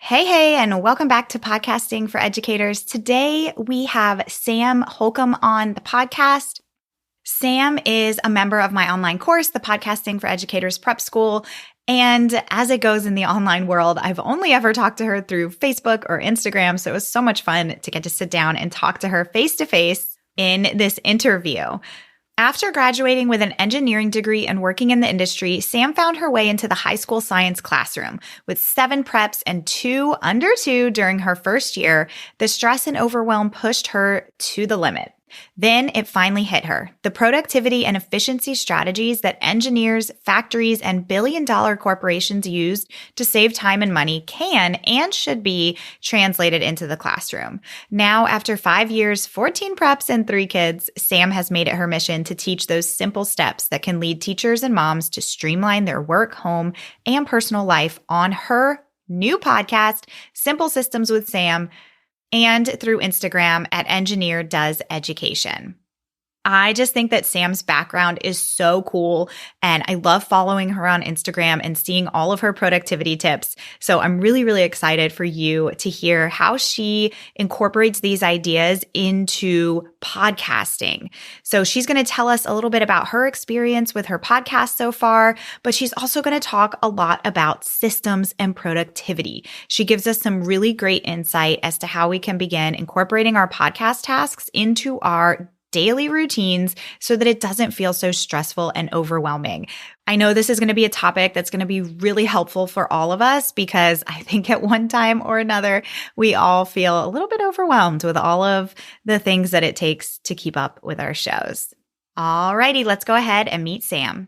Hey, and welcome back to Podcasting for Educators. Today we have Sam Holcomb on the podcast. Sam is a member of my online course, the Podcasting for Educators Prep School. And as it goes in the online world, I've only ever talked to her through Facebook or Instagram. So it was so much fun to get to sit down and talk to her face to face in this interview. After graduating with an engineering degree and working in the industry, Sam found her way into the high school science classroom. With 7 preps and 2 under 2 during her first year, the stress and overwhelm pushed her to the limit. Then it finally hit her. The productivity and efficiency strategies that engineers, factories, and billion-dollar corporations use to save time and money can and should be translated into the classroom. Now, after 5 years, 14 preps, and 3 kids, Sam has made it her mission to teach those simple steps that can lead teachers and moms to streamline their work, home, and personal life on her new podcast, Simple Systems with Sam, and through Instagram at Engineer Does Education. I just think that Sam's background is so cool, and I love following her on Instagram and seeing all of her productivity tips. So I'm really, really excited for you to hear how she incorporates these ideas into podcasting. So she's going to tell us a little bit about her experience with her podcast so far, but she's also going to talk a lot about systems and productivity. She gives us some really great insight as to how we can begin incorporating our podcast tasks into our daily routines so that it doesn't feel so stressful and overwhelming. I know this is going to be a topic that's going to be really helpful for all of us because I think at one time or another, we all feel a little bit overwhelmed with all of the things that it takes to keep up with our shows. Alrighty, let's go ahead and meet Sam.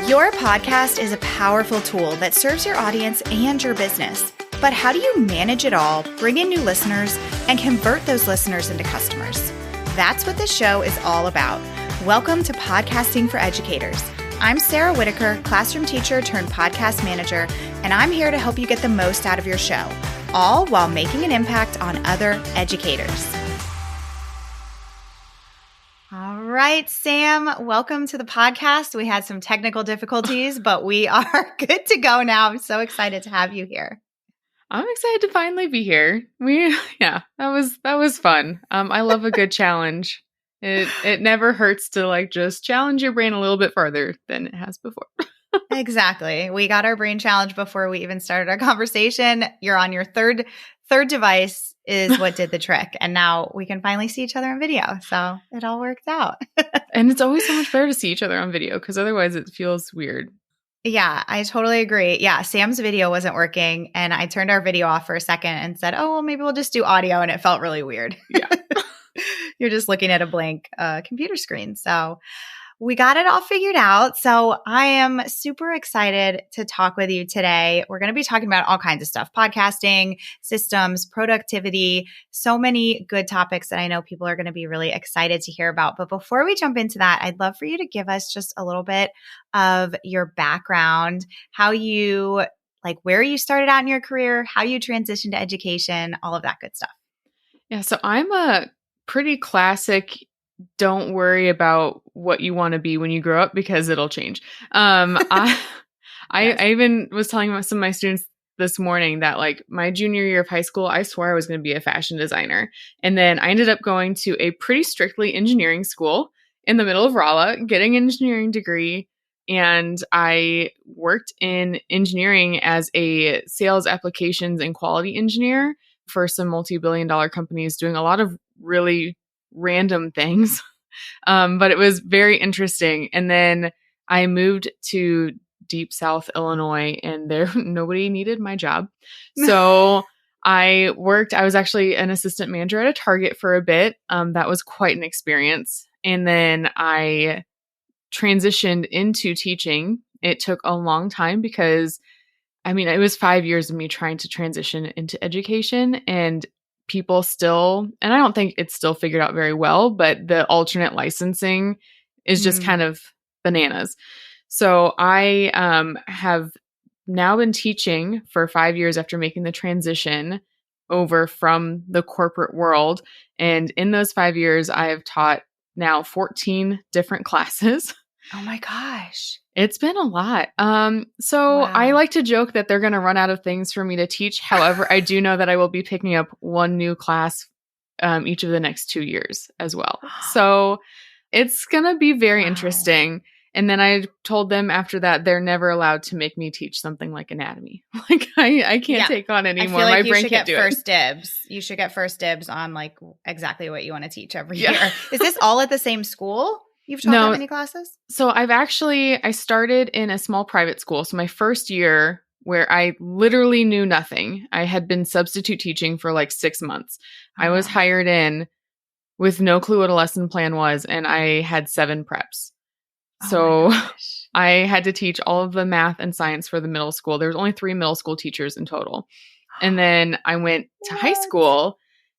Your podcast is a powerful tool that serves your audience and your business. But how do you manage it all, bring in new listeners, and convert those listeners into customers? That's what this show is all about. Welcome to Podcasting for Educators. I'm Sarah Whitaker, classroom teacher turned podcast manager, and I'm here to help you get the most out of your show, all while making an impact on other educators. All right, Sam, welcome to the podcast. We had some technical difficulties, but we are good to go now. I'm so excited to have you here. I'm excited to finally be here. That was fun. I love a good challenge. It never hurts to just challenge your brain a little bit farther than it has before. Exactly. We got our brain challenge before we even started our conversation. You're on your third device is what did the trick. And now we can finally see each other on video. So it all worked out. And it's always so much better to see each other on video because otherwise it feels weird. Yeah, I totally agree. Yeah, Sam's video wasn't working and I turned our video off for a second and said, oh, well, maybe we'll just do audio. And it felt really weird. Yeah. You're just looking at a blank computer screen. So we got it all figured out. So I am super excited to talk with you today. We're going to be talking about all kinds of stuff, podcasting, systems, productivity, so many good topics that I know people are going to be really excited to hear about. But before we jump into that, I'd love for you to give us just a little bit of your background, how you, where you started out in your career, how you transitioned to education, all of that good stuff. Yeah, so I'm a pretty classic don't worry about what you want to be when you grow up because it'll change. I even was telling some of my students this morning that my junior year of high school, I swore I was going to be a fashion designer. And then I ended up going to a pretty strictly engineering school in the middle of Rolla, getting an engineering degree. And I worked in engineering as a sales applications and quality engineer for some multi-billion-dollar companies doing a lot of really random things. But it was very interesting. And then I moved to deep South Illinois and there nobody needed my job. So I was actually an assistant manager at a Target for a bit. That was quite an experience. And then I transitioned into teaching. It took a long time because it was 5 years of me trying to transition into education and people still, and I don't think it's still figured out very well, but the alternate licensing is just kind of bananas. So I have now been teaching for 5 years after making the transition over from the corporate world. And in those 5 years, I have taught now 14 different classes. Oh my gosh. It's been a lot. So I Wow. like to joke that they're going to run out of things for me to teach. However, I do know that I will be picking up one new class each of the next 2 years as well. So it's going to be very Wow. interesting. And then I told them after that, they're never allowed to make me teach something like anatomy. Like I can't take on I anymore. feel like My you brain should can't get do it. first dibs. You should get first dibs on like exactly what you want to teach every Yeah. year. Is this all at the same school? You've taught that many classes? So I started in a small private school. So my first year where I literally knew nothing, I had been substitute teaching for like 6 months. I was hired in with no clue what a lesson plan was, and I had 7 preps. So I had to teach all of the math and science for the middle school. There was only 3 middle school teachers in total. And then I went to high school,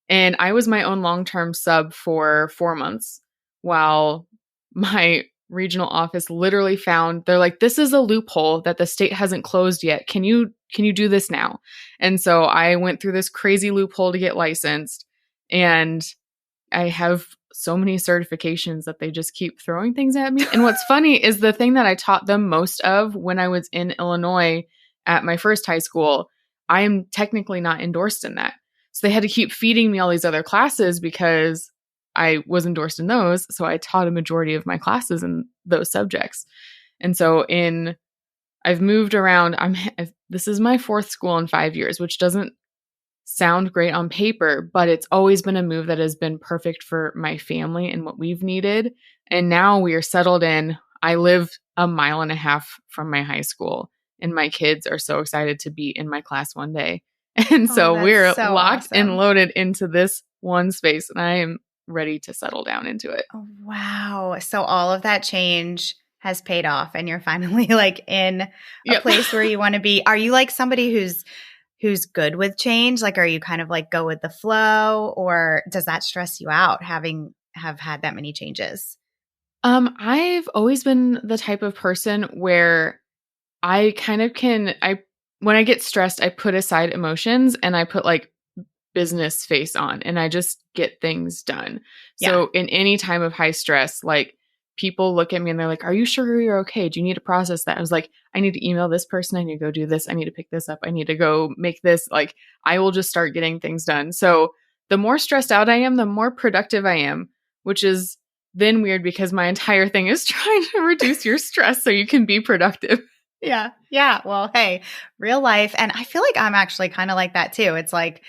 and I was my own long-term sub for 4 months while my regional office literally found, they're like, this is a loophole that the state hasn't closed yet. Can you do this now? And so I went through this crazy loophole to get licensed, and I have so many certifications that they just keep throwing things at me. And what's funny is the thing that I taught them most of when I was in Illinois at my first high school, I am technically not endorsed in that. So they had to keep feeding me all these other classes because I was endorsed in those. So I taught a majority of my classes in those subjects. And so I've moved around. This is my 4th school in 5 years, which doesn't sound great on paper, but it's always been a move that has been perfect for my family and what we've needed. And now we are settled in. I live a mile and a half from my high school, and my kids are so excited to be in my class one day. And so we're locked and loaded into this one space, and I am ready to settle down into it. Oh, wow. So all of that change has paid off, and you're finally like in a place where you want to be. Are you like somebody who's good with change? Like, are you kind of like go with the flow, or does that stress you out having had that many changes? I've always been the type of person where I kind of when I get stressed, I put aside emotions and I put like business face on, and I just get things done. Yeah. So in any time of high stress, like people look at me and they're like, are you sure you're okay? Do you need to process that? I was like, I need to email this person. I need to go do this. I need to pick this up. I need to go make this. Like, I will just start getting things done. So the more stressed out I am, the more productive I am, which is then weird because my entire thing is trying to reduce your stress so you can be productive. Yeah. Yeah. Well, hey, real life. And I feel like I'm actually kind of like that too. It's like,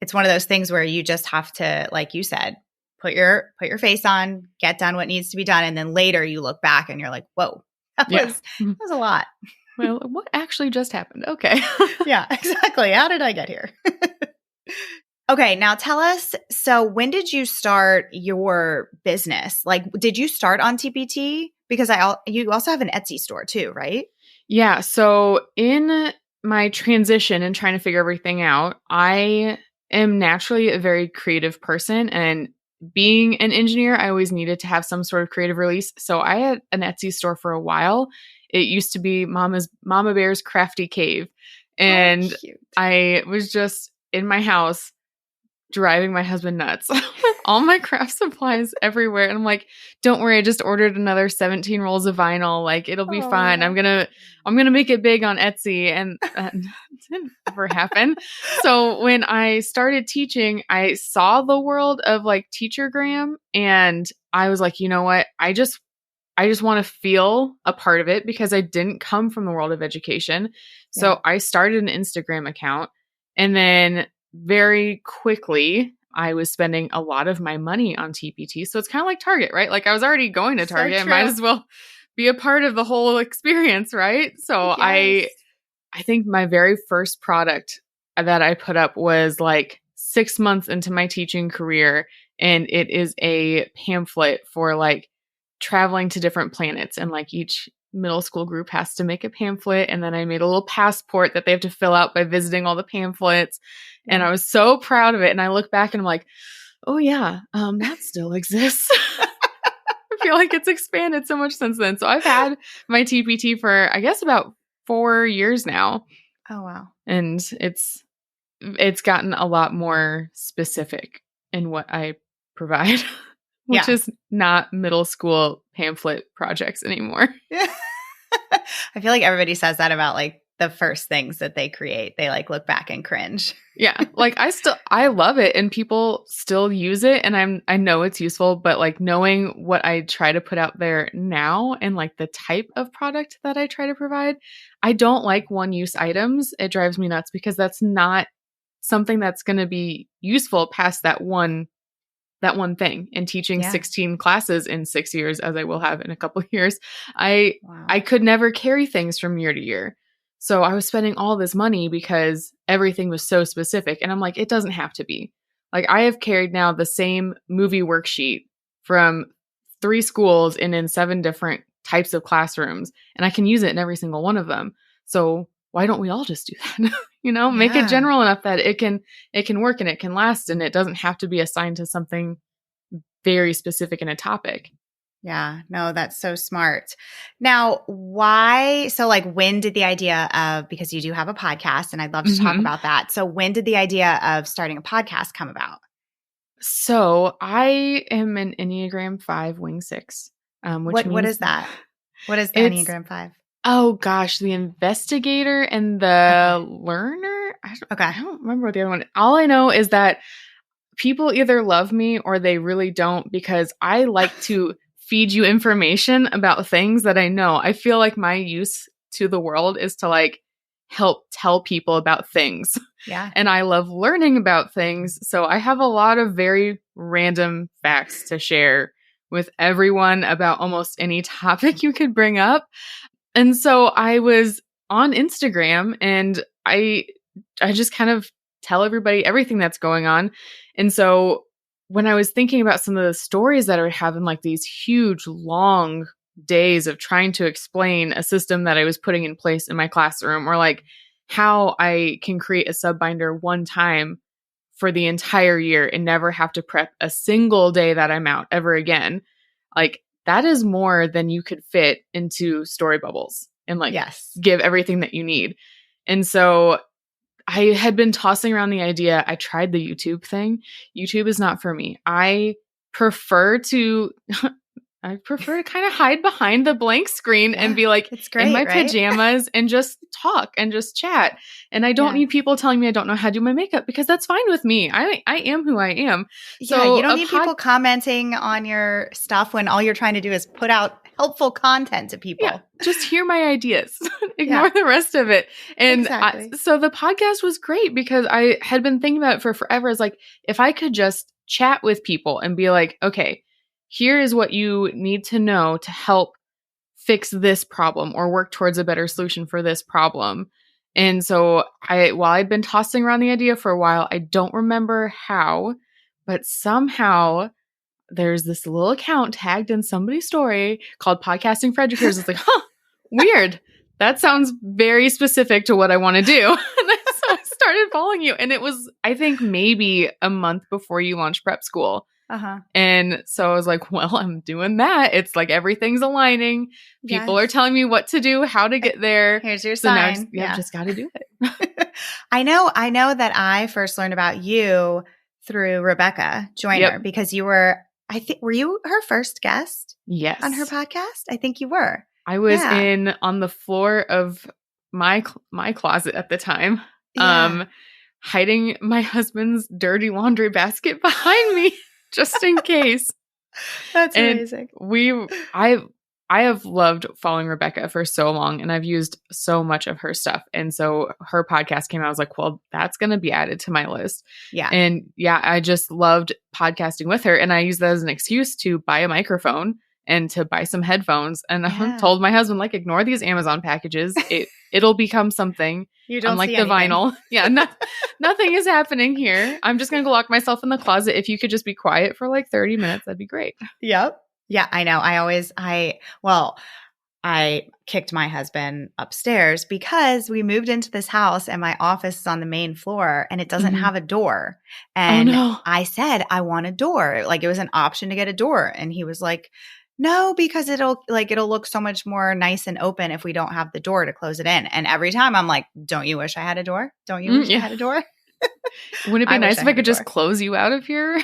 it's one of those things where you just have to, like you said, put your face on, get done what needs to be done. And then later you look back and you're like, whoa, that was a lot. Well, what actually just happened? Okay. Yeah, exactly. How did I get here? Okay. Now tell us, so when did you start your business? Like, did you start on TPT? Because you also have an Etsy store too, right? Yeah. So in my transition and trying to figure everything out, I am naturally a very creative person, and being an engineer, I always needed to have some sort of creative release. So I had an Etsy store for a while. It used to be Mama Bear's Crafty Cave. And I was just in my house driving my husband nuts with all my craft supplies everywhere. And I'm like, don't worry, I just ordered another 17 rolls of vinyl. Like, it'll be fine. I'm going to make it big on Etsy. And that didn't ever happen. So when I started teaching, I saw the world of like Teachergram, and I was like, you know what? I just want to feel a part of it because I didn't come from the world of education. So I started an Instagram account, and then very quickly, I was spending a lot of my money on TPT. So it's kind of like Target, right? Like, I was already going to Target. I might as well be a part of the whole experience, right? So yes. I think my very first product that I put up was like 6 months into my teaching career. And it is a pamphlet for like traveling to different planets, and like each middle school group has to make a pamphlet. And then I made a little passport that they have to fill out by visiting all the pamphlets. And I was so proud of it. And I look back and I'm like, oh yeah, that still exists. I feel like it's expanded so much since then. So I've had my TPT for, I guess, about 4 years now. Oh, wow. And it's gotten a lot more specific in what I provide. which is not middle school pamphlet projects anymore. I feel like everybody says that about like the first things that they create. They like look back and cringe. Yeah. Like I love it and people still use it and I know it's useful, but like knowing what I try to put out there now and like the type of product that I try to provide, I don't like one-use items. It drives me nuts because that's not something that's going to be useful past that one thing. And teaching 16 classes in 6 years, as I will have in a couple of years, I could never carry things from year to year. So I was spending all this money because everything was so specific. And I'm like, it doesn't have to be. Like I have carried now the same movie worksheet from 3 schools and in 7 different types of classrooms, and I can use it in every single one of them. So why don't we all just do that? Make it general enough that it can work and it can last and it doesn't have to be assigned to something very specific in a topic. Yeah, no, that's so smart. Now, why? So like when did the idea of, because you do have a podcast and I'd love to talk about that. So when did the idea of starting a podcast come about? So I am an Enneagram 5 wing 6. What is that? What is the Enneagram 5? Oh gosh, the investigator and the learner. I don't remember what the other one. All I know is that people either love me or they really don't because I like to feed you information about things that I know. I feel like my use to the world is to like help tell people about things. Yeah. And I love learning about things. So I have a lot of very random facts to share with everyone about almost any topic you could bring up. And so I was on Instagram and I just kind of tell everybody everything that's going on. And so when I was thinking about some of the stories that I would have in like these huge, long days of trying to explain a system that I was putting in place in my classroom, or like how I can create a subbinder one time for the entire year and never have to prep a single day that I'm out ever again, like that is more than you could fit into story bubbles and like give everything that you need. And so I had been tossing around the idea. I tried the YouTube thing. YouTube is not for me. I prefer to kind of hide behind the blank screen and be like in my pajamas and just talk and just chat. And I don't need people telling me I don't know how to do my makeup because that's fine with me. I am who I am. So you don't need people commenting on your stuff when all you're trying to do is put out helpful content to people. Yeah, just hear my ideas. Ignore the rest of it. And so the podcast was great because I had been thinking about it for forever. It's like, if I could just chat with people and be like, okay, here is what you need to know to help fix this problem or work towards a better solution for this problem. And so while I'd been tossing around the idea for a while, I don't remember how, but somehow there's this little account tagged in somebody's story called Podcasting for Educators. It's like, weird. That sounds very specific to what I want to do. And so I started following you. And it was, I think, maybe a month before you launched prep school. And so I was like, well, I'm doing that. It's like everything's aligning. People are telling me what to do, how to get there. Here's your sign. Now I've just got to do it. I know that I first learned about you through Rebecca Joyner because you were, were you her first guest? Yes. On her podcast? I think you were. I was on the floor of my closet at the time, hiding my husband's dirty laundry basket behind me. Just in case. That's amazing. I have loved following Rebecca for so long and I've used so much of her stuff. And so her podcast came out. I was like, well, that's going to be added to my list. Yeah. And I just loved podcasting with her. And I used that as an excuse to buy a microphone and to buy some headphones. And I told my husband, like, ignore these Amazon packages. It'll become something. You don't unlike see the anything. Vinyl. Yeah, nothing is happening here. I'm just going to go lock myself in the closet. If you could just be quiet for like 30 minutes, that'd be great. Yep. Yeah, I know. I kicked my husband upstairs because we moved into this house and my office is on the main floor and it doesn't have a door. And I said, I want a door. Like it was an option to get a door. And he was like, no, because it'll look so much more nice and open if we don't have the door to close it in. And every time I'm like, don't you wish I had a door? Don't you wish I had a door? Wouldn't it be I wish nice I if I had a could just door. close you out of here?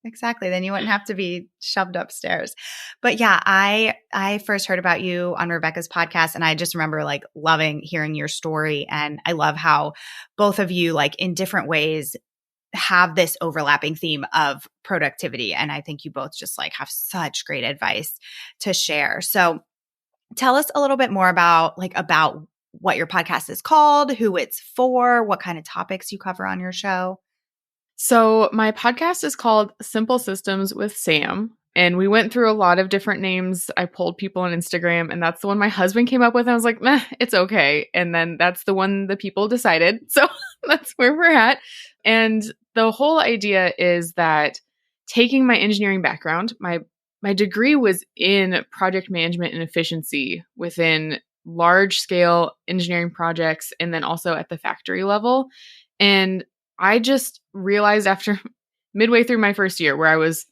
Exactly. Then you wouldn't have to be shoved upstairs. But yeah, I first heard about you on Rebecca's podcast, and I just remember like loving hearing your story. And I love how both of you, like in different ways, have this overlapping theme of productivity. And I think you both just like have such great advice to share. So tell us a little bit more about what your podcast is called, who it's for, what kind of topics you cover on your show. So my podcast is called Simple Systems with Sam. And we went through a lot of different names. I pulled people on Instagram, and that's the one my husband came up with. And I was like, meh, it's okay. And then that's the one the people decided. So that's where we're at. And the whole idea is that taking my engineering background, my degree was in project management and efficiency within large scale engineering projects, and then also at the factory level. And I just realized after midway through my first year where I was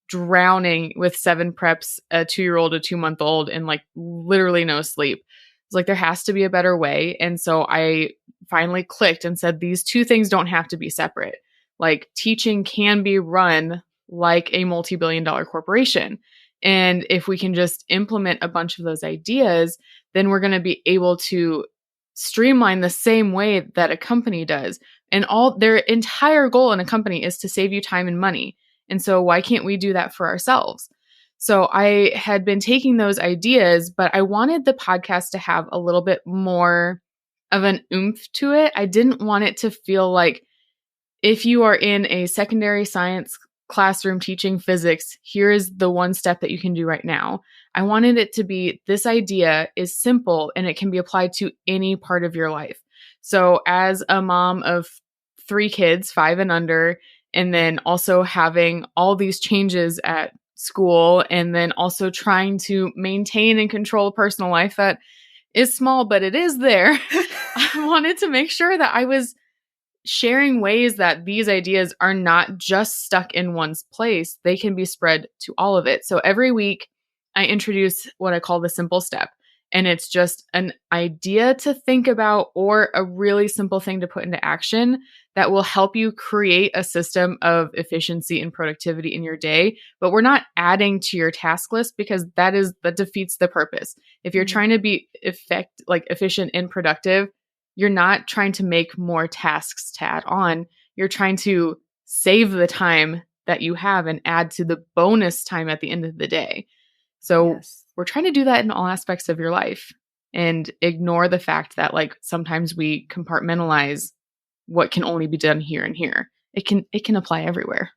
drowning with 7 preps, a 2-year-old, a 2-month-old, and like literally no sleep. It's like there has to be a better way. And so I finally clicked and said these two things don't have to be separate. Like teaching can be run like a multi-billion-dollar corporation. And if we can just implement a bunch of those ideas, then we're going to be able to streamline the same way that a company does. And all their entire goal in a company is to save you time and money. And so why can't we do that for ourselves? So I had been taking those ideas, but I wanted the podcast to have a little bit more of an oomph to it. I didn't want it to feel like if you are in a secondary science classroom teaching physics, here is the one step that you can do right now. I wanted it to be this idea is simple and it can be applied to any part of your life. So as a mom of 3 kids, 5 and under, and then also having all these changes at school, and then also trying to maintain and control a personal life that is small, but it is there. I wanted to make sure that I was sharing ways that these ideas are not just stuck in one place. They can be spread to all of it. So every week I introduce what I call the simple step. And it's just an idea to think about or a really simple thing to put into action that will help you create a system of efficiency and productivity in your day. But we're not adding to your task list because that defeats the purpose. If you're trying to be efficient and productive, you're not trying to make more tasks to add on. You're trying to save the time that you have and add to the bonus time at the end of the day. So we're trying to do that in all aspects of your life and ignore the fact that like sometimes we compartmentalize what can only be done here and here. It can apply everywhere.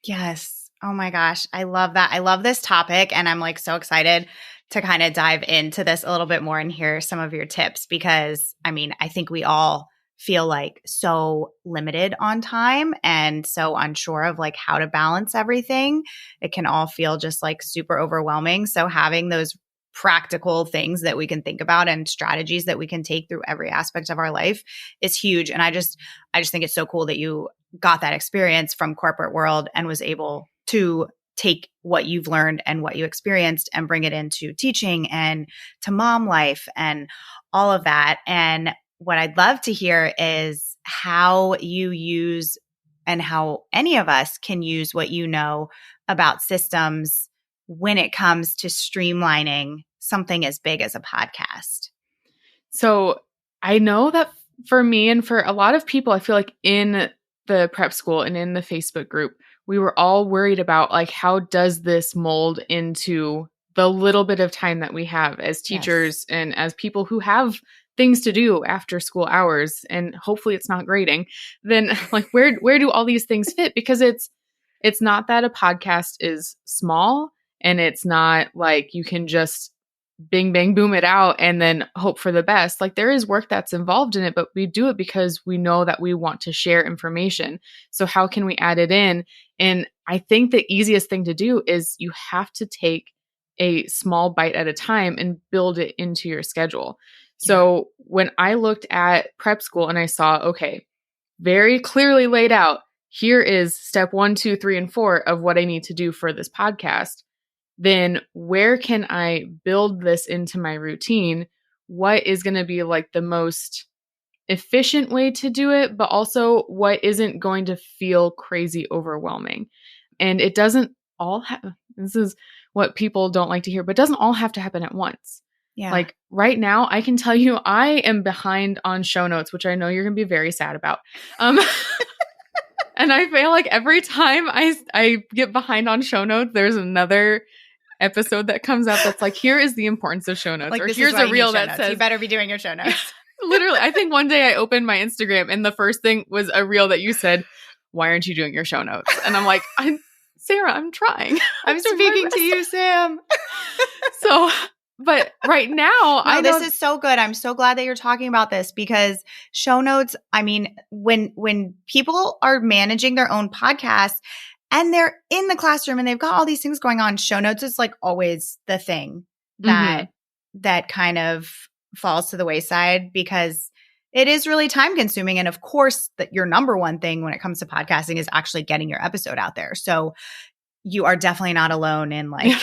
Yes. Oh my gosh. I love that. I love this topic, and I'm like so excited to kind of dive into this a little bit more and hear some of your tips, because I mean, I think we all feel like so limited on time and so unsure of like how to balance everything. It can all feel just like super overwhelming. So having those practical things that we can think about and strategies that we can take through every aspect of our life is huge. And I just think it's so cool that you got that experience from corporate world and was able to take what you've learned and what you experienced and bring it into teaching and to mom life and all of that. And what I'd love to hear is how you use and how any of us can use what you know about systems when it comes to streamlining something as big as a podcast. So I know that for me and for a lot of people, I feel like in the prep school and in the Facebook group, we were all worried about like, how does this mold into the little bit of time that we have as teachers and as people who have things to do after school hours, and hopefully it's not grading, then like where do all these things fit? Because it's not that a podcast is small, and it's not like you can just bing, bang, boom it out and then hope for the best. Like there is work that's involved in it, but we do it because we know that we want to share information. So how can we add it in? And I think the easiest thing to do is you have to take a small bite at a time and build it into your schedule. So when I looked at prep school and I saw, okay, very clearly laid out, here is step 1, 2, 3, and 4 of what I need to do for this podcast, then where can I build this into my routine? What is going to be like the most efficient way to do it, but also what isn't going to feel crazy overwhelming. And it doesn't all have, this is what people don't like to hear, but it doesn't all have to happen at once. Yeah. Like right now, I can tell you I am behind on show notes, which I know you're going to be very sad about. And I feel like every time I get behind on show notes, there's another episode that comes up that's like, here is the importance of show notes. Like, or this here's is why a you reel need show that notes. says, you better be doing your show notes. literally, I think one day I opened my Instagram and the first thing was a reel that you said, why aren't you doing your show notes? And I'm like, Sarah, I'm trying. I'm speaking to you, Sam. So, but right now, no, this is so good. I'm so glad that you're talking about this because show notes, I mean, when people are managing their own podcast and they're in the classroom and they've got all these things going on, show notes is like always the thing that kind of falls to the wayside because it is really time consuming. And of course, that your number one thing when it comes to podcasting is actually getting your episode out there. So you are definitely not alone in like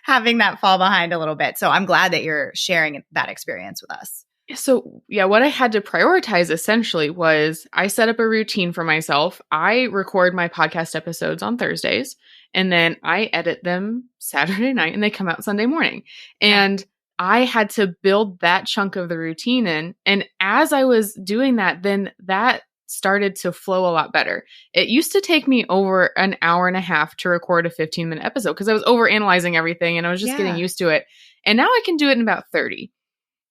having that fall behind a little bit. So I'm glad that you're sharing that experience with us. So yeah, what I had to prioritize essentially was I set up a routine for myself. I record my podcast episodes on Thursdays and then I edit them Saturday night and they come out Sunday morning. And I had to build that chunk of the routine in. And as I was doing that, then that started to flow a lot better. It used to take me over an hour and a half to record a 15-minute episode because I was over analyzing everything and I was just getting used to it. And now I can do it in about 30.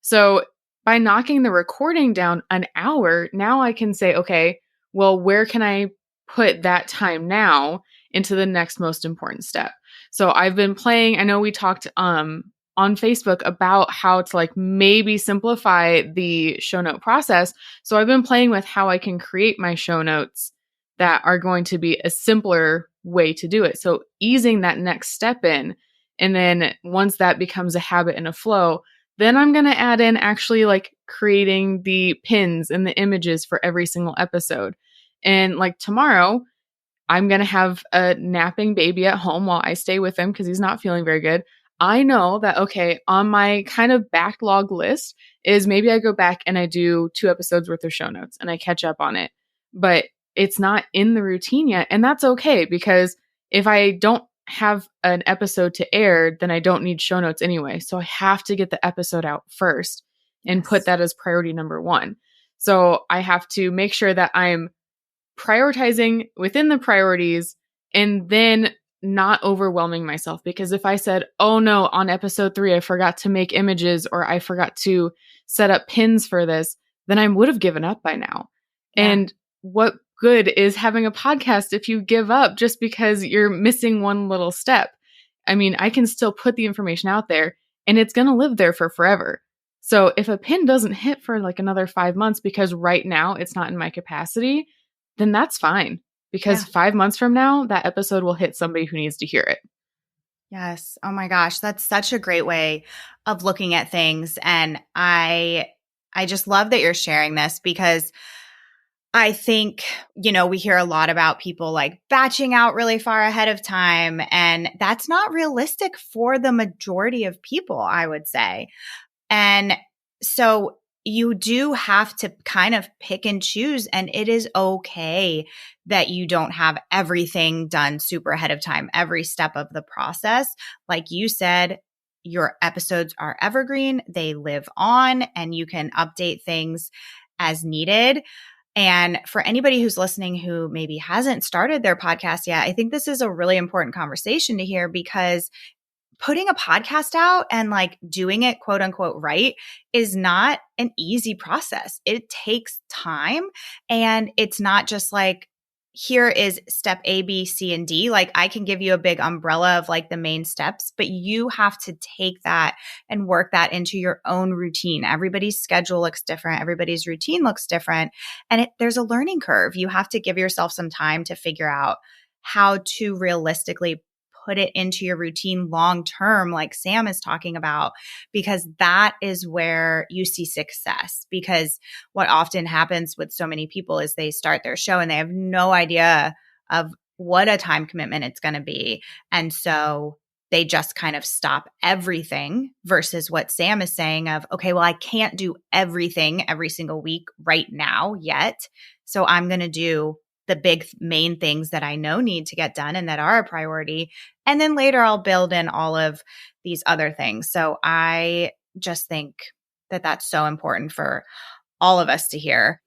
So by knocking the recording down an hour, now I can say, okay, well, where can I put that time now into the next most important step? So I've been playing, I know we talked on Facebook about how to like maybe simplify the show note process. So I've been playing with how I can create my show notes that are going to be a simpler way to do it. So easing that next step in. And then once that becomes a habit and a flow, then I'm going to add in actually like creating the pins and the images for every single episode. And like tomorrow, I'm going to have a napping baby at home while I stay with him because he's not feeling very good. I know that, okay, on my kind of backlog list is maybe I go back and I do 2 episodes worth of show notes and I catch up on it, but it's not in the routine yet. And that's okay because if I don't have an episode to air, then I don't need show notes anyway. So I have to get the episode out first and put that as priority number 1. So I have to make sure that I'm prioritizing within the priorities and then not overwhelming myself. Because if I said, oh no, on episode 3, I forgot to make images or I forgot to set up pins for this, then I would have given up by now. Yeah. And what good is having a podcast if you give up just because you're missing one little step? I mean, I can still put the information out there and it's going to live there for forever. So if a pin doesn't hit for like another 5 months because right now it's not in my capacity, then that's fine. Because 5 months from now, that episode will hit somebody who needs to hear it. Yes. Oh my gosh. That's such a great way of looking at things. And I just love that you're sharing this because I think, we hear a lot about people like batching out really far ahead of time. And that's not realistic for the majority of people, I would say. And so you do have to kind of pick and choose, and it is okay that you don't have everything done super ahead of time, every step of the process. Like you said, your episodes are evergreen, they live on, and you can update things as needed. And for anybody who's listening who maybe hasn't started their podcast yet, I think this is a really important conversation to hear because putting a podcast out and like doing it quote unquote right is not an easy process. It takes time and it's not just like, here is step A, B, C, and D. Like I can give you a big umbrella of like the main steps, but you have to take that and work that into your own routine. Everybody's schedule looks different. Everybody's routine looks different. And there's a learning curve. You have to give yourself some time to figure out how to realistically put it into your routine long term, like Sam is talking about, because that is where you see success. Because what often happens with so many people is they start their show and they have no idea of what a time commitment it's going to be. And so they just kind of stop everything versus what Sam is saying of, okay, well, I can't do everything every single week right now yet. So I'm going to do the big main things that I know need to get done and that are a priority. And then later I'll build in all of these other things. So I just think that that's so important for all of us to hear.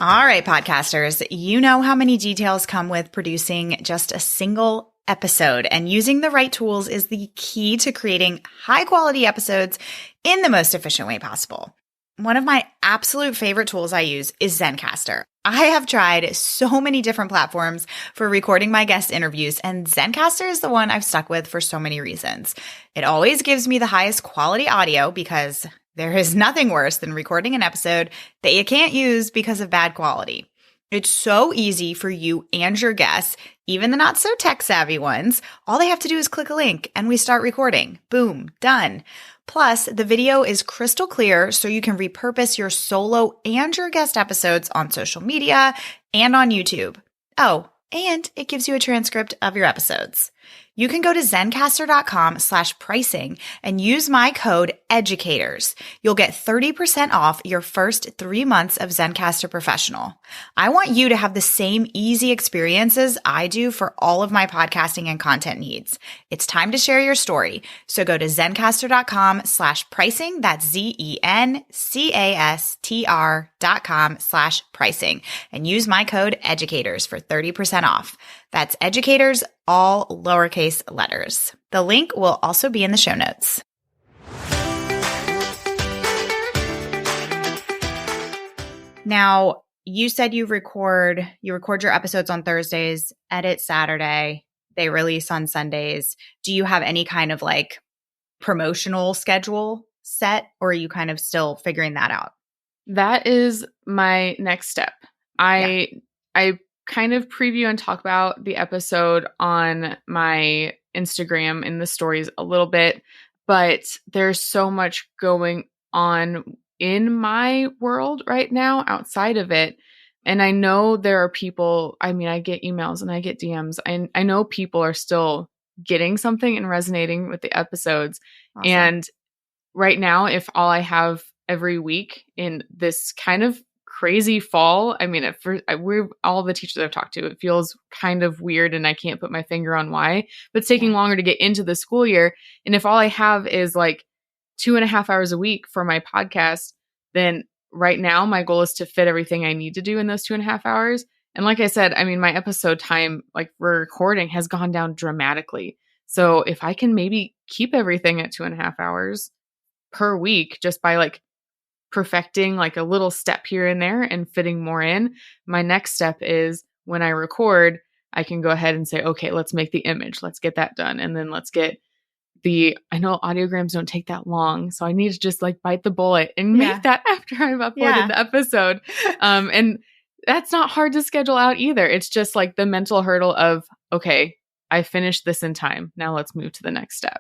All right, podcasters, you know how many details come with producing just a single episode, and using the right tools is the key to creating high quality episodes in the most efficient way possible. One of my absolute favorite tools I use is Zencastr. I have tried so many different platforms for recording my guest interviews, and Zencastr is the one I've stuck with for so many reasons. It always gives me the highest quality audio because there is nothing worse than recording an episode that you can't use because of bad quality. It's so easy for you and your guests, even the not so tech savvy ones. All they have to do is click a link and we start recording. Boom, done. Plus, the video is crystal clear so you can repurpose your solo and your guest episodes on social media and on YouTube. Oh, and it gives you a transcript of your episodes. You can go to zencastr.com/pricing and use my code EDUCATORS. You'll get 30% off your first 3 months of Zencastr Professional. I want you to have the same easy experiences I do for all of my podcasting and content needs. It's time to share your story. So go to zencastr.com/pricing. That's ZENCASTR.com/pricing and use my code EDUCATORS for 30% off. That's EDUCATORS, all lowercase letters. The link will also be in the show notes. Now, you said you record your episodes on Thursdays, edit Saturday, they release on Sundays. Do you have any kind of like promotional schedule set, or are you kind of still figuring that out? That is my next step. I kind of preview and talk about the episode on my Instagram in the stories a little bit, but there's so much going on in my world right now outside of it. And I know there are people, I mean, I get emails and I get DMs. I know people are still getting something and resonating with the episodes. Awesome. And right now, if all I have every week in this kind of crazy fall, I mean, we're all the teachers I've talked to, it feels kind of weird and I can't put my finger on why, but it's taking longer to get into the school year. And if all I have is like 2.5 hours a week for my podcast, then right now my goal is to fit everything I need to do in those 2.5 hours. And like I said, I mean, my episode time, like we're recording, has gone down dramatically. So if I can maybe keep everything at 2.5 hours per week, just by like perfecting like a little step here and there and fitting more in, my next step is when I record, I can go ahead and say, okay, let's make the image. Let's get that done. And then let's get I know audiograms don't take that long. So I need to just like bite the bullet and make that after I've uploaded the episode. And that's not hard to schedule out either. It's just like the mental hurdle of, okay, I finished this in time. Now let's move to the next step.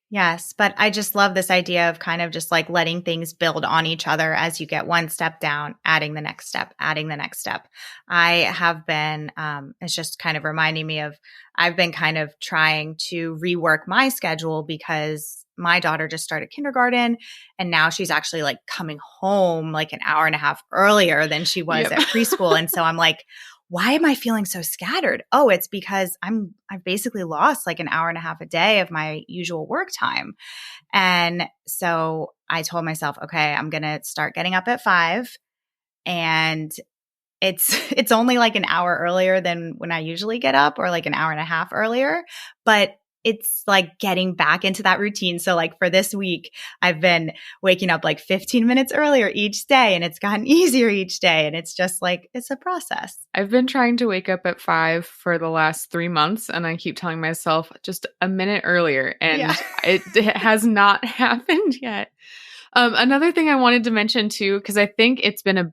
Yes, but I just love this idea of kind of just like letting things build on each other as you get one step down, adding the next step, adding the next step. I have been, it's just kind of reminding me of, I've been kind of trying to rework my schedule because my daughter just started kindergarten and now she's actually like coming home like an hour and a half earlier than she was at preschool. And so I'm like, why am I feeling so scattered? Oh, it's because I've basically lost like an hour and a half a day of my usual work time. And so I told myself, okay, I'm going to start getting up at 5, and it's only like an hour earlier than when I usually get up, or like an hour and a half earlier, but it's like getting back into that routine. So like for this week, I've been waking up like 15 minutes earlier each day, and it's gotten easier each day. And it's just like, it's a process. I've been trying to wake up at 5 for the last 3 months, and I keep telling myself just a minute earlier, and it has not happened yet. Another thing I wanted to mention too, because I think it's been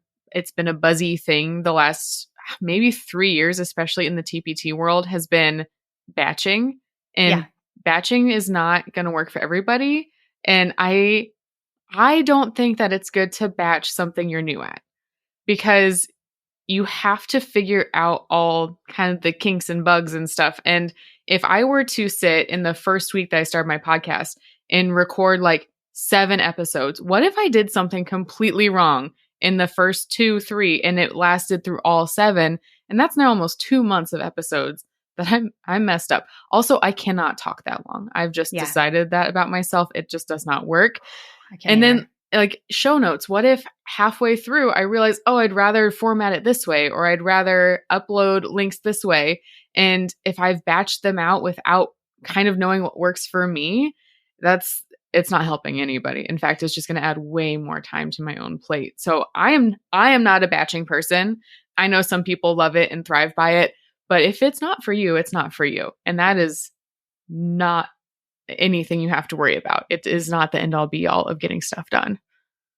a buzzy thing the last maybe 3 years, especially in the TPT world, has been batching. And batching is not going to work for everybody. And I don't think that it's good to batch something you're new at, because you have to figure out all kind of the kinks and bugs and stuff. And if I were to sit in the first week that I started my podcast and record like 7 episodes, what if I did something completely wrong in the first 2, 3, and it lasted through all 7? And that's now almost 2 months of episodes that I'm messed up. Also, I cannot talk that long. I've just decided that about myself. It just does not work. And then like show notes. What if halfway through I realize, oh, I'd rather format it this way, or I'd rather upload links this way. And if I've batched them out without kind of knowing what works for me, it's not helping anybody. In fact, it's just going to add way more time to my own plate. So I am not a batching person. I know some people love it and thrive by it, but if it's not for you, it's not for you. And that is not anything you have to worry about. It is not the end all be all of getting stuff done.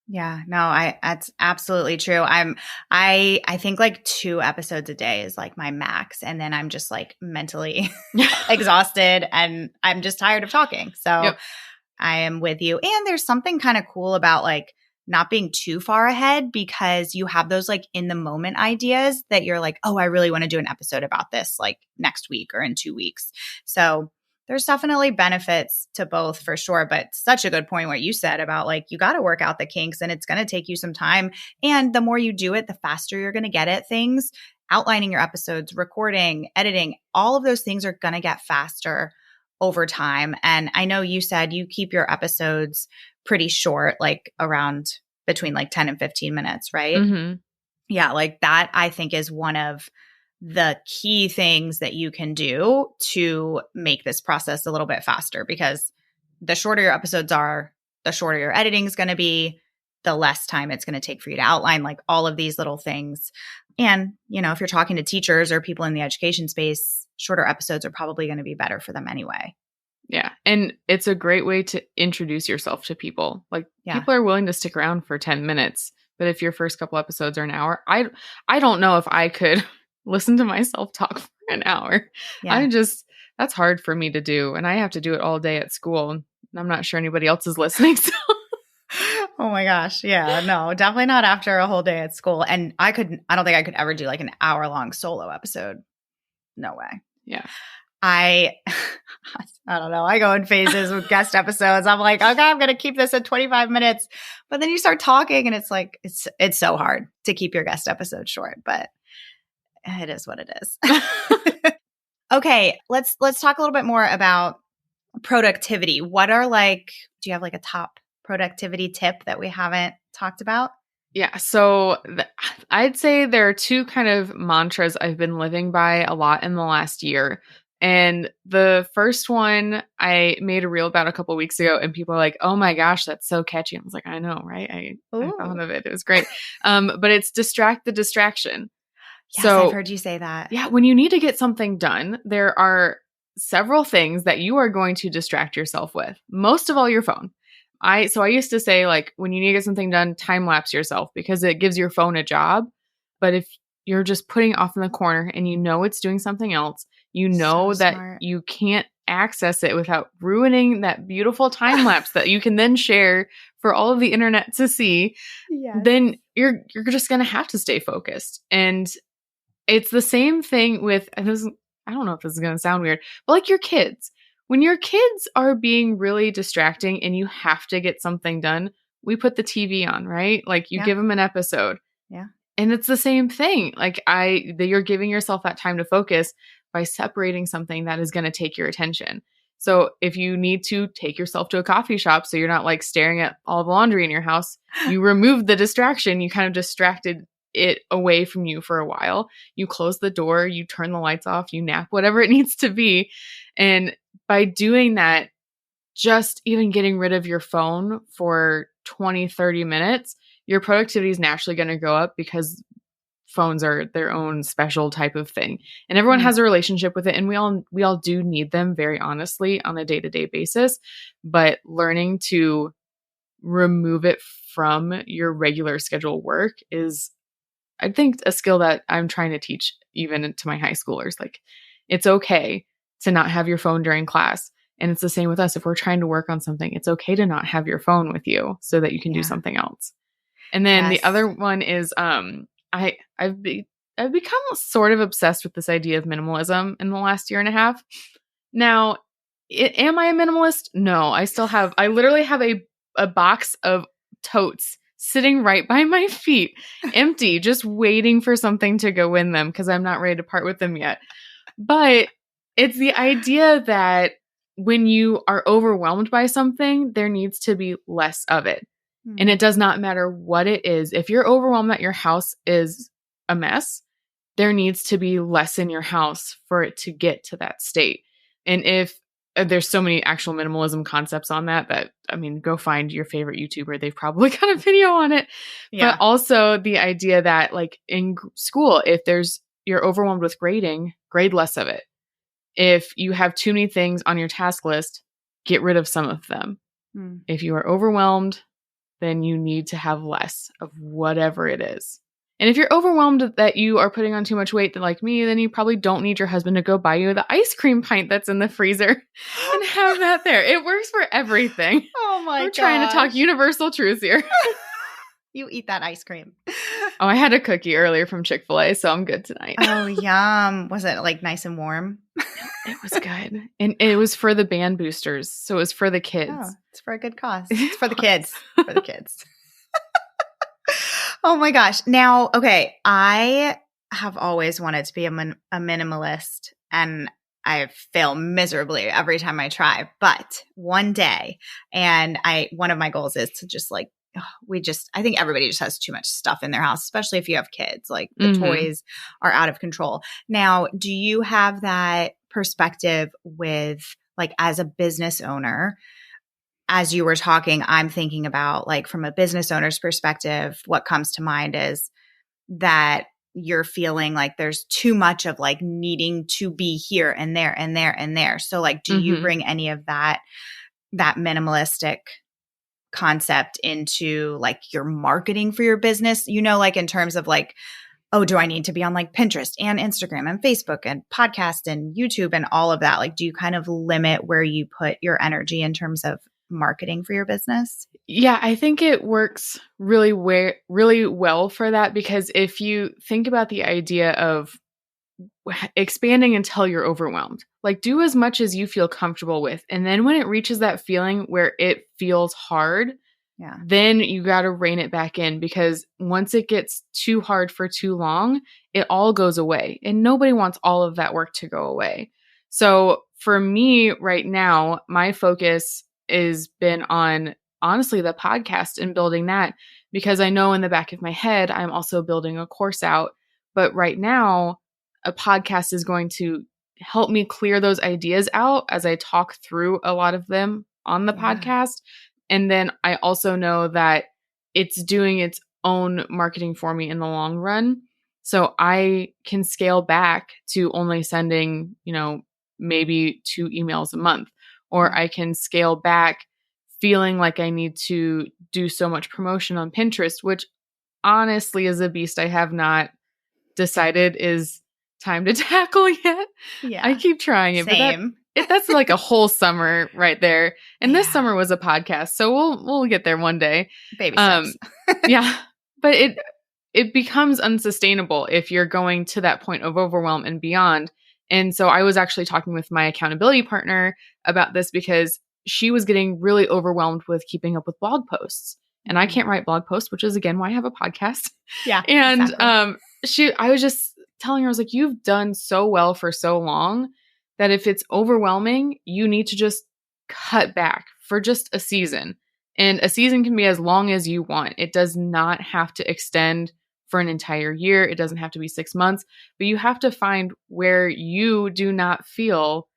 Yeah, no, that's absolutely true. I think like 2 episodes a day is like my max. And then I'm just like mentally exhausted and I'm just tired of talking. So I am with you. And there's something kind of cool about like not being too far ahead, because you have those like in the moment ideas that you're like, oh, I really want to do an episode about this like next week or in 2 weeks. So there's definitely benefits to both for sure. But such a good point what you said about like, you got to work out the kinks and it's going to take you some time. And the more you do it, the faster you're going to get at things. Outlining your episodes, recording, editing, all of those things are going to get faster over time. And I know you said you keep your episodes pretty short, like around between like 10 and 15 minutes, right? Mm-hmm. Yeah, like that I think is one of the key things that you can do to make this process a little bit faster, because the shorter your episodes are, the shorter your editing is going to be, the less time it's going to take for you to outline like all of these little things. And, you know, if you're talking to teachers or people in the education space, shorter episodes are probably going to be better for them anyway. Yeah. And it's a great way to introduce yourself to people. Like people are willing to stick around for 10 minutes, but if your first couple episodes are an hour, I don't know if I could listen to myself talk for an hour. Yeah. That's hard for me to do. And I have to do it all day at school. And I'm not sure anybody else is listening. So. Oh my gosh. Yeah, no, definitely not after a whole day at school. And I don't think I could ever do like an hour-long solo episode. No way. Yeah. I don't know. I go in phases with guest episodes. I'm like, okay, I'm going to keep this at 25 minutes. But then you start talking and it's like, it's so hard to keep your guest episode short, but it is what it is. Okay. Let's talk a little bit more about productivity. What are like, do you have like a top productivity tip that we haven't talked about? Yeah. So I'd say there are 2 kind of mantras I've been living by a lot in the last year. And the first one I made a reel about a couple of weeks ago, and people are like, oh my gosh, that's so catchy. I was like, I know, right? I thought of it. It was great. But it's distract the distraction. Yes, so, I've heard you say that. Yeah. When you need to get something done, there are several things that you are going to distract yourself with. Most of all, your phone. I used to say, like, when you need to get something done, time lapse yourself, because it gives your phone a job. But if you're just putting it off in the corner and you know it's doing something else, you know so that smart. You can't access it without ruining that beautiful time lapse that you can then share for all of the internet to see, then you're just going to have to stay focused. And it's the same thing with, I don't know if this is going to sound weird, but like your kids. When your kids are being really distracting and you have to get something done, we put the TV on, right? Like you give them an episode. Yeah. And it's the same thing. Like you're giving yourself that time to focus by separating something that is going to take your attention. So if you need to take yourself to a coffee shop so you're not like staring at all the laundry in your house, you remove the distraction. You kind of distracted it away from you for a while. You close the door, you turn the lights off, you nap, whatever it needs to be. And by doing that, just even getting rid of your phone for 20, 30 minutes, your productivity is naturally going to go up, because phones are their own special type of thing. And everyone has a relationship with it. And we all do need them, very honestly, on a day-to-day basis. But learning to remove it from your regular schedule work is, I think, a skill that I'm trying to teach even to my high schoolers. Like, it's okay to not have your phone during class. And it's the same with us. If we're trying to work on something, it's okay to not have your phone with you so that you can do something else. And then the other one is, I've I've become sort of obsessed with this idea of minimalism in the last year and a half. Now, am I a minimalist? No, I literally have a box of totes sitting right by my feet, empty, just waiting for something to go in them because I'm not ready to part with them yet. But it's the idea that when you are overwhelmed by something, there needs to be less of it. And it does not matter what it is. If you're overwhelmed that your house is a mess, there needs to be less in your house for it to get to that state. And if there's so many actual minimalism concepts on that, I mean, go find your favorite YouTuber. They've probably got a video on it. Yeah. But also the idea that like in school, if you're overwhelmed with grading, grade less of it. If you have too many things on your task list, get rid of some of them. If you are overwhelmed, then you need to have less of whatever it is. And if you're overwhelmed that you are putting on too much weight, like me, then you probably don't need your husband to go buy you the ice cream pint that's in the freezer and have that there. It works for everything. Oh my god. We're trying to talk universal truths here. You eat that ice cream. Oh, I had a cookie earlier from Chick-fil-A, so I'm good tonight. Oh, yum. Was it like nice and warm? It was good. And it was for the band boosters. So it was for the kids. Oh, it's for a good cause. It's for the kids. For the kids. Oh my gosh. Now, okay, I have always wanted to be a minimalist, and I fail miserably every time I try. But one day, and one of my goals is to just like, I think everybody just has too much stuff in their house, especially if you have kids. Like the toys are out of control. Now, do you have that perspective with like as a business owner? As you were talking, I'm thinking about like from a business owner's perspective, what comes to mind is that you're feeling like there's too much of like needing to be here and there and there and there. So like, do you bring any of that minimalistic concept into like your marketing for your business, like in terms of like, oh, do I need to be on like Pinterest and Instagram and Facebook and podcast and YouTube and all of that? Like, do you kind of limit where you put your energy in terms of marketing for your business? Yeah, I think it works really well for that, because if you think about the idea of expanding until you're overwhelmed, like do as much as you feel comfortable with. And then when it reaches that feeling where it feels hard, then you got to rein it back in, because once it gets too hard for too long, it all goes away. And nobody wants all of that work to go away. So for me right now, my focus has been on honestly the podcast and building that, because I know in the back of my head, I'm also building a course out. But right now, a podcast is going to help me clear those ideas out as I talk through a lot of them on the podcast. And then I also know that it's doing its own marketing for me in the long run. So I can scale back to only sending, maybe 2 emails a month, or I can scale back feeling like I need to do so much promotion on Pinterest, which honestly is a beast I have not decided is time to tackle yet. Yeah. I keep trying it. Same. But that's like a whole summer right there. And this summer was a podcast. So we'll get there one day. Baby steps. Yeah. But it becomes unsustainable if you're going to that point of overwhelm and beyond. And so I was actually talking with my accountability partner about this, because she was getting really overwhelmed with keeping up with blog posts. And I can't write blog posts, which is again why I have a podcast. Yeah. And exactly. I was just telling her, I was like, you've done so well for so long that if it's overwhelming, you need to just cut back for just a season. And a season can be as long as you want. It does not have to extend for an entire year. It doesn't have to be 6 months, but you have to find where you do not feel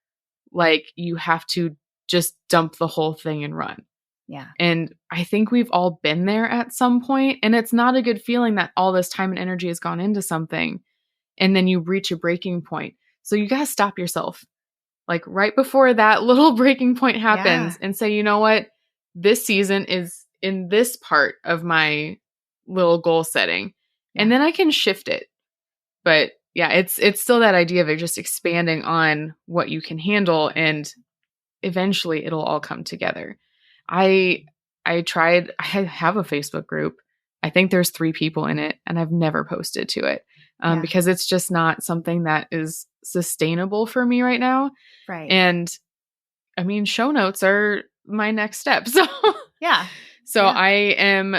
like you have to just dump the whole thing and run. Yeah. And I think we've all been there at some point, and it's not a good feeling that all this time and energy has gone into something and then you reach a breaking point. So you got to stop yourself like right before that little breaking point happens and say, you know what, this season is in this part of my little goal setting, and then I can shift it. But yeah, it's still that idea of it just expanding on what you can handle, and eventually it'll all come together. I have a Facebook group. I think there's 3 people in it, and I've never posted to it. because it's just not something that is sustainable for me right now. Right. And I mean, show notes are my next step. So So I am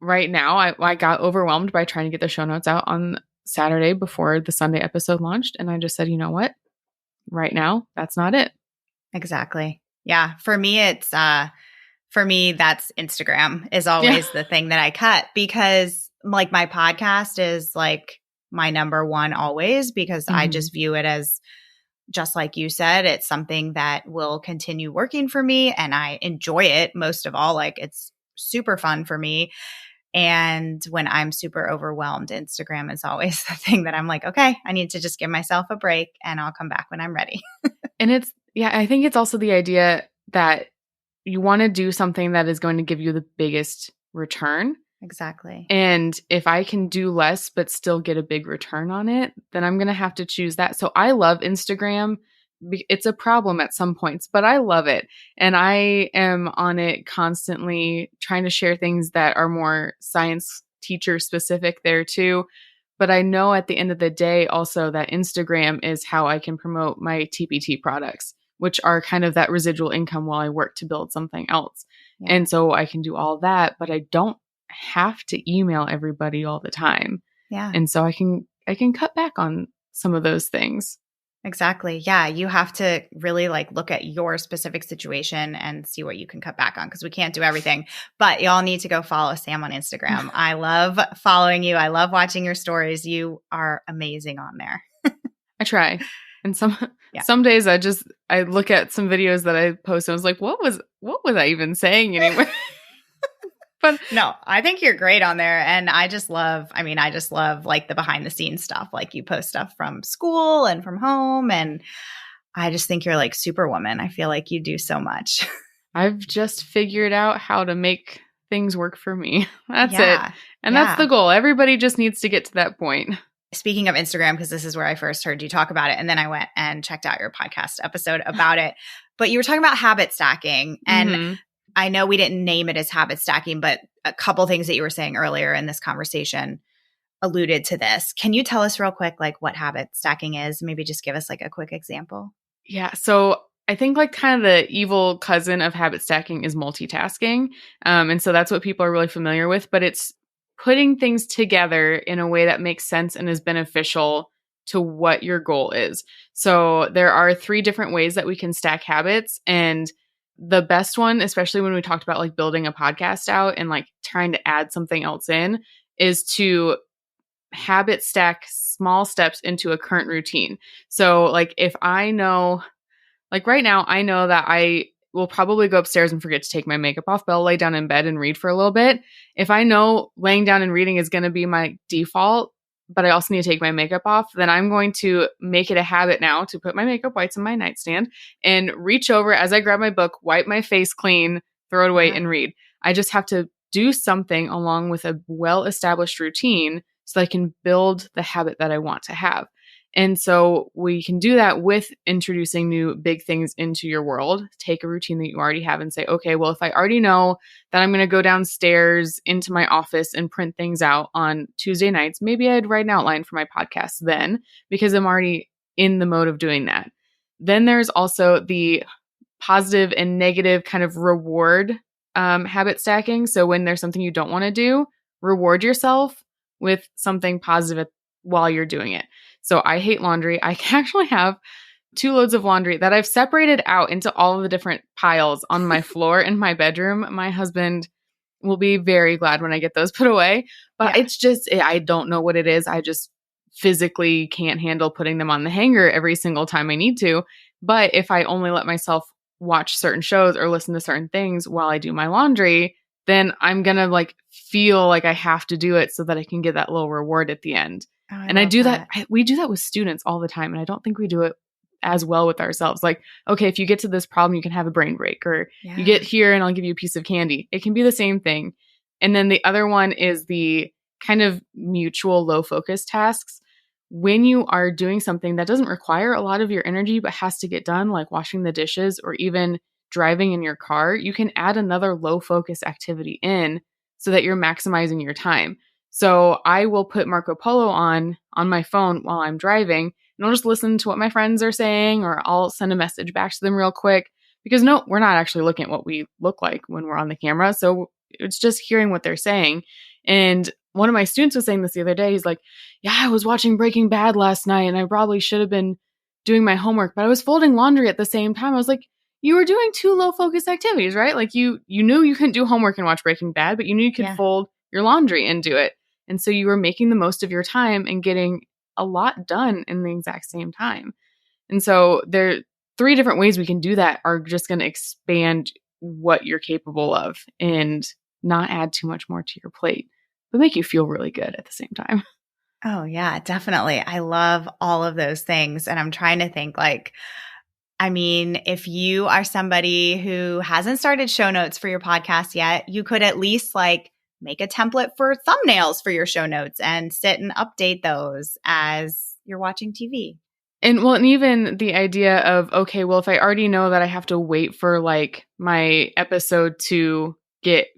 right now, I got overwhelmed by trying to get the show notes out on Saturday before the Sunday episode launched. And I just said, you know what? Right now, that's not it. Exactly. Yeah. For me, that's Instagram is always the thing that I cut, because like my podcast is like my number one always, because I just view it as, just like you said, it's something that will continue working for me, and I enjoy it most of all. Like, it's super fun for me. And when I'm super overwhelmed, Instagram is always the thing that I'm like, okay, I need to just give myself a break and I'll come back when I'm ready. And I think it's also the idea that you want to do something that is going to give you the biggest return. Exactly. And if I can do less but still get a big return on it, then I'm going to have to choose that. So I love Instagram. It's a problem at some points, but I love it. And I am on it constantly trying to share things that are more science teacher specific there too. But I know at the end of the day also that Instagram is how I can promote my TPT products, which are kind of that residual income while I work to build something else. Yeah. And so I can do all that, but I don't have to email everybody all the time. Yeah. And so I can cut back on some of those things. Exactly. Yeah. You have to really like look at your specific situation and see what you can cut back on, because we can't do everything. But y'all need to go follow Sam on Instagram. I love following you. I love watching your stories. You are amazing on there. I try. And some days I look at some videos that I post and I was like, what was I even saying anyway? But no, I think you're great on there. And I just love like the behind the scenes stuff. Like, you post stuff from school and from home. And I just think you're like Superwoman. I feel like you do so much. I've just figured out how to make things work for me. That's it. And that's the goal. Everybody just needs to get to that point. Speaking of Instagram, because this is where I first heard you talk about it, and then I went and checked out your podcast episode about it. But you were talking about habit stacking, and I know we didn't name it as habit stacking, but a couple things that you were saying earlier in this conversation alluded to this. Can you tell us real quick, like, what habit stacking is? Maybe just give us like a quick example. Yeah. So I think like kind of the evil cousin of habit stacking is multitasking. And so that's what people are really familiar with, but it's putting things together in a way that makes sense and is beneficial to what your goal is. So there are 3 different ways that we can stack habits. And the best one, especially when we talked about like building a podcast out and like trying to add something else in, is to habit stack small steps into a current routine. So like if I know, like right now, I know that I will probably go upstairs and forget to take my makeup off, but I'll lay down in bed and read for a little bit. If I know laying down and reading is going to be my default, but I also need to take my makeup off, then I'm going to make it a habit now to put my makeup wipes in my nightstand and reach over as I grab my book, wipe my face clean, throw it away and read. I just have to do something along with a well-established routine so that I can build the habit that I want to have. And so we can do that with introducing new big things into your world. Take a routine that you already have and say, okay, well, if I already know that I'm going to go downstairs into my office and print things out on Tuesday nights, maybe I'd write an outline for my podcast then, because I'm already in the mode of doing that. Then there's also the positive and negative kind of reward habit stacking. So when there's something you don't want to do, reward yourself with something positive while you're doing it. So I hate laundry. I actually have 2 loads of laundry that I've separated out into all of the different piles on my floor in my bedroom. My husband will be very glad when I get those put away, but it's just, I don't know what it is. I just physically can't handle putting them on the hanger every single time I need to. But if I only let myself watch certain shows or listen to certain things while I do my laundry, then I'm going to like feel like I have to do it so that I can get that little reward at the end. Oh, and I do that. We do that with students all the time. And I don't think we do it as well with ourselves. Like, okay, if you get to this problem, you can have a brain break, or you get here and I'll give you a piece of candy. It can be the same thing. And then the other one is the kind of mutual low focus tasks. When you are doing something that doesn't require a lot of your energy, but has to get done, like washing the dishes or even driving in your car, you can add another low focus activity in so that you're maximizing your time. So I will put Marco Polo on my phone while I'm driving, and I'll just listen to what my friends are saying, or I'll send a message back to them real quick, because no, we're not actually looking at what we look like when we're on the camera. So it's just hearing what they're saying. And one of my students was saying this the other day. He's like, yeah, I was watching Breaking Bad last night and I probably should have been doing my homework, but I was folding laundry at the same time. I was like, you were doing two low focus activities, right? Like you knew you couldn't do homework and watch Breaking Bad, but you knew you could fold your laundry and do it. And so you were making the most of your time and getting a lot done in the exact same time. And so there are 3 different ways we can do that are just going to expand what you're capable of and not add too much more to your plate, but make you feel really good at the same time. Oh, yeah, definitely. I love all of those things. And I'm trying to think if you are somebody who hasn't started show notes for your podcast yet, you could at least make a template for thumbnails for your show notes and sit and update those as you're watching TV. And even the idea of, okay, well, if I already know that I have to wait for my episode to get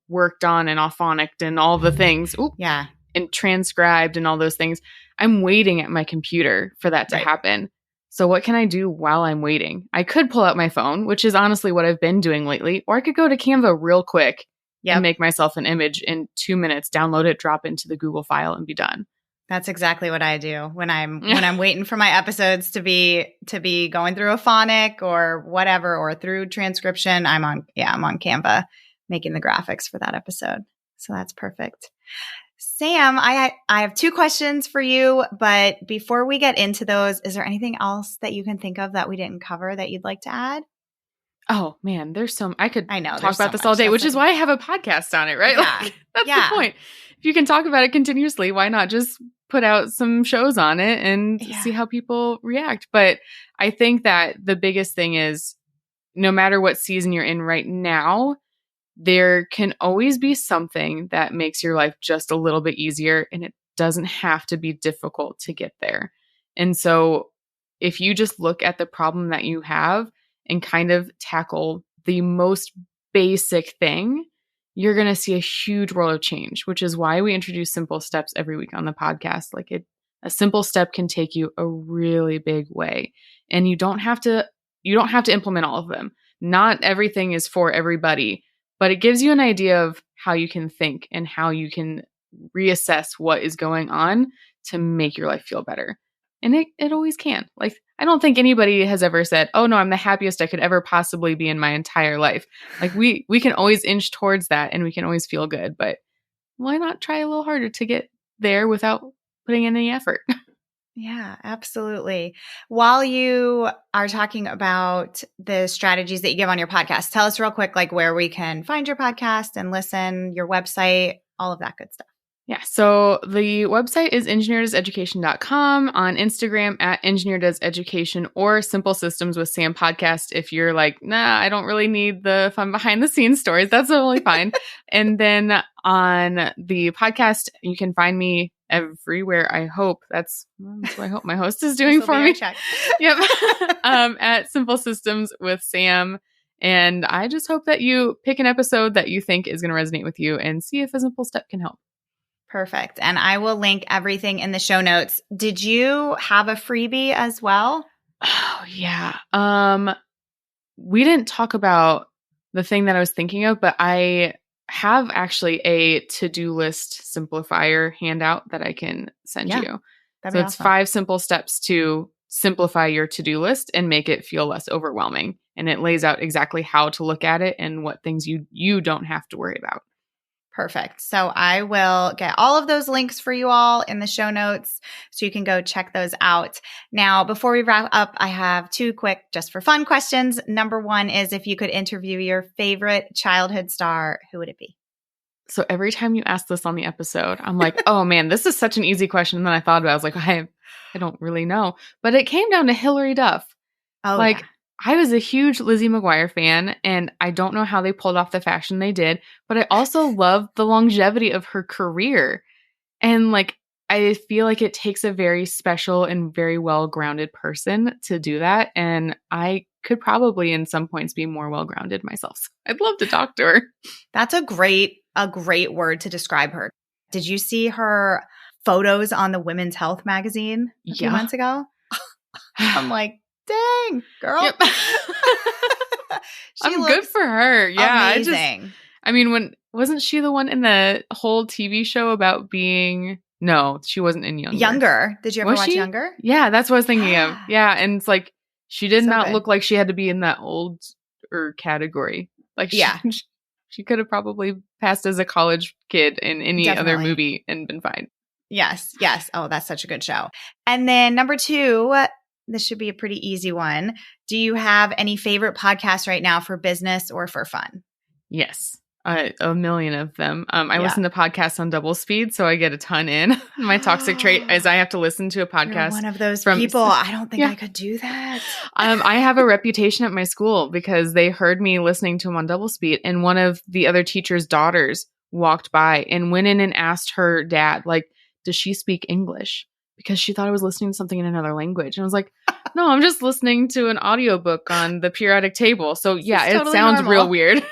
worked on and auphonicked and all the things. Yeah. And transcribed and all those things, I'm waiting at my computer for that to happen. So what can I do while I'm waiting? I could pull out my phone, which is honestly what I've been doing lately, or I could go to Canva real quick and make myself an image in 2 minutes, download it, drop it into the Google file, and be done. That's exactly what I do when I'm waiting for my episodes to be going through a phonic or whatever, or through transcription. I'm on Canva making the graphics for that episode. So that's perfect. Sam, I have 2 questions for you, but before we get into those, is there anything else that you can think of that we didn't cover that you'd like to add? Oh man, I could talk about so this all day, which is why I have a podcast on it, right? Yeah. That's the point. If you can talk about it continuously, why not just put out some shows on it and see how people react? But I think that the biggest thing is, no matter what season you're in right now, there can always be something that makes your life just a little bit easier, and it doesn't have to be difficult to get there. And so if you just look at the problem that you have and kind of tackle the most basic thing, you're going to see a huge world of change, which is why we introduce simple steps every week on the podcast. A simple step can take you a really big way, and you don't have to implement all of them. Not everything is for everybody, but it gives you an idea of how you can think and how you can reassess what is going on to make your life feel better. And it always can. I don't think anybody has ever said, oh no, I'm the happiest I could ever possibly be in my entire life. We can always inch towards that, and we can always feel good, but why not try a little harder to get there without putting in any effort? Yeah, absolutely. While you are talking about the strategies that you give on your podcast, tell us real quick, where we can find your podcast and listen, your website, all of that good stuff. Yeah. So the website is engineerdoeseducation.com, on Instagram at engineerdoeseducation, or Simple Systems with Sam podcast. If you're nah, I don't really need the fun behind the scenes stories, that's totally fine. And then on the podcast, you can find me everywhere. I hope that's what I hope my host is doing for me. Yep. At Simple Systems with Sam. And I just hope that you pick an episode that you think is going to resonate with you and see if a simple step can help. Perfect. And I will link everything in the show notes. Did you have a freebie as well? Oh, yeah. We didn't talk about the thing that I was thinking of, but I have actually a to-do list simplifier handout that I can send you. So it's 5 simple steps to simplify your to-do list and make it feel less overwhelming. And it lays out exactly how to look at it and what things you don't have to worry about. Perfect. So I will get all of those links for you all in the show notes so you can go check those out. Now, before we wrap up, I have 2 quick, just for fun questions. Number 1 is, if you could interview your favorite childhood star, who would it be? So every time you ask this on the episode, I'm like, oh man, this is such an easy question. And then I thought about it. I was like, I don't really know. But it came down to Hillary Duff. Oh, yeah. I was a huge Lizzie McGuire fan, and I don't know how they pulled off the fashion they did, but I also love the longevity of her career. And I feel like it takes a very special and very well-grounded person to do that. And I could probably in some points be more well-grounded myself. So I'd love to talk to her. That's a great word to describe her. Did you see her photos on the Women's Health magazine a few months ago? I'm like, dang, girl. Yep. I'm good for her. Yeah. Amazing. Wasn't she the one in the whole TV show about being... No, she wasn't in Younger. Did you ever watch Younger? Yeah, that's what I was thinking of. Yeah, and it's like, she did not good. look like she had to be in that older category. Like, she could have probably passed as a college kid in any other movie and been fine. Yes. Oh, that's such a good show. And then number 2, this should be a pretty easy one. Do you have any favorite podcasts right now for business or for fun? Yes. A million of them. I listen to podcasts on double speed, so I get a ton in. My toxic trait is I have to listen to a podcast. You're one of those people. I don't think I could do that. I have a reputation at my school because they heard me listening to them on double speed, and one of the other teacher's daughters walked by and went in and asked her dad, like, does she speak English? Because she thought I was listening to something in another language. And I was like, no, I'm just listening to an audiobook on the periodic table. So yeah, it totally sounds normal. real weird.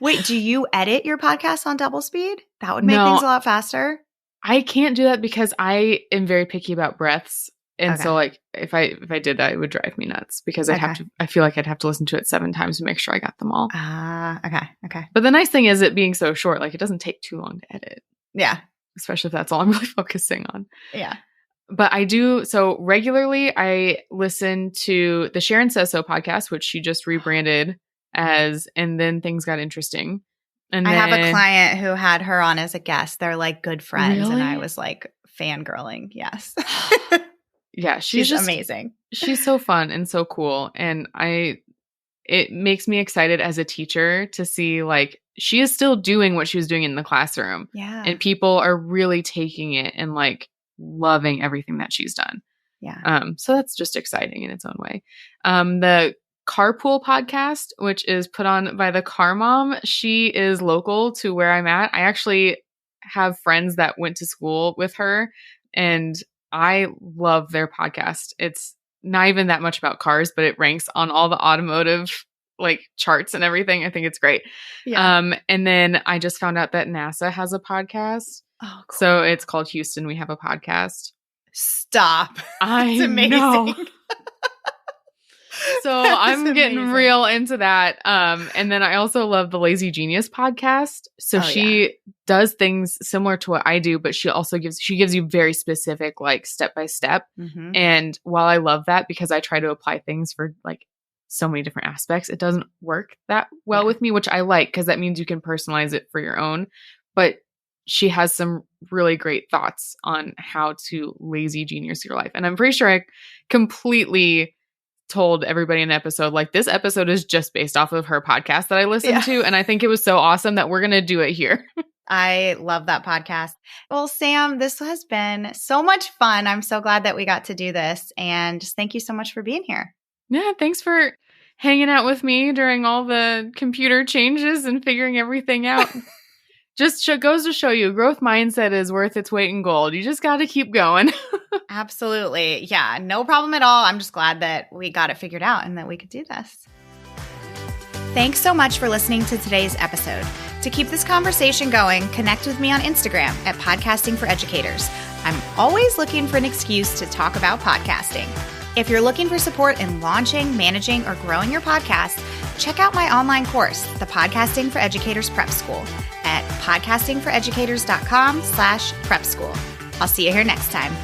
Wait, do you edit your podcast on double speed? That would make things a lot faster. I can't do that because I am very picky about breaths. And so like if I did that, it would drive me nuts because I feel like I'd have to listen to it 7 times to make sure I got them all. Okay. But the nice thing is it being so short, like it doesn't take too long to edit. Yeah. Especially if that's all I'm really focusing on. Yeah. But I do, so regularly I listen to the Sharon Says So podcast, which she just rebranded as, and then things got interesting. And I have a client who had her on as a guest. They're like good friends. Really? And I was like fangirling. Yes. Yeah. She's just amazing. She's so fun and so cool. And it makes me excited as a teacher to see like, she is still doing what she was doing in the classroom. Yeah. And people are really taking it and like loving everything that she's done. Yeah. So that's just exciting in its own way. The Carpool podcast, which is put on by the Car Mom, she is local to where I'm at. I actually have friends that went to school with her, and I love their podcast. It's not even that much about cars, but it ranks on all the automotive like charts and everything. I think it's great. Yeah. And then I just found out that NASA has a podcast. Oh, cool. So it's called Houston, We Have a Podcast. Stop. It's amazing. Know. So I'm getting real into that. And then I also love the Lazy Genius podcast. So she does things similar to what I do, but she also gives you very specific, like step by step. Mm-hmm. And while I love that because I try to apply things for like so many different aspects, it doesn't work that well with me, which I like because that means you can personalize it for your own. But she has some really great thoughts on how to lazy genius your life. And I'm pretty sure I completely told everybody in an episode, like, this episode is just based off of her podcast that I listened to. And I think it was so awesome that we're going to do it here. I love that podcast. Well, Sam, this has been so much fun. I'm so glad that we got to do this. And just thank you so much for being here. Yeah, thanks for hanging out with me during all the computer changes and figuring everything out. Just goes to show you, growth mindset is worth its weight in gold. You just got to keep going. Absolutely. Yeah, no problem at all. I'm just glad that we got it figured out and that we could do this. Thanks so much for listening to today's episode. To keep this conversation going, connect with me on Instagram at Podcasting for Educators. I'm always looking for an excuse to talk about podcasting. If you're looking for support in launching, managing, or growing your podcast, check out my online course, the Podcasting for Educators Prep School, at podcastingforeducators.com/prep school. I'll see you here next time.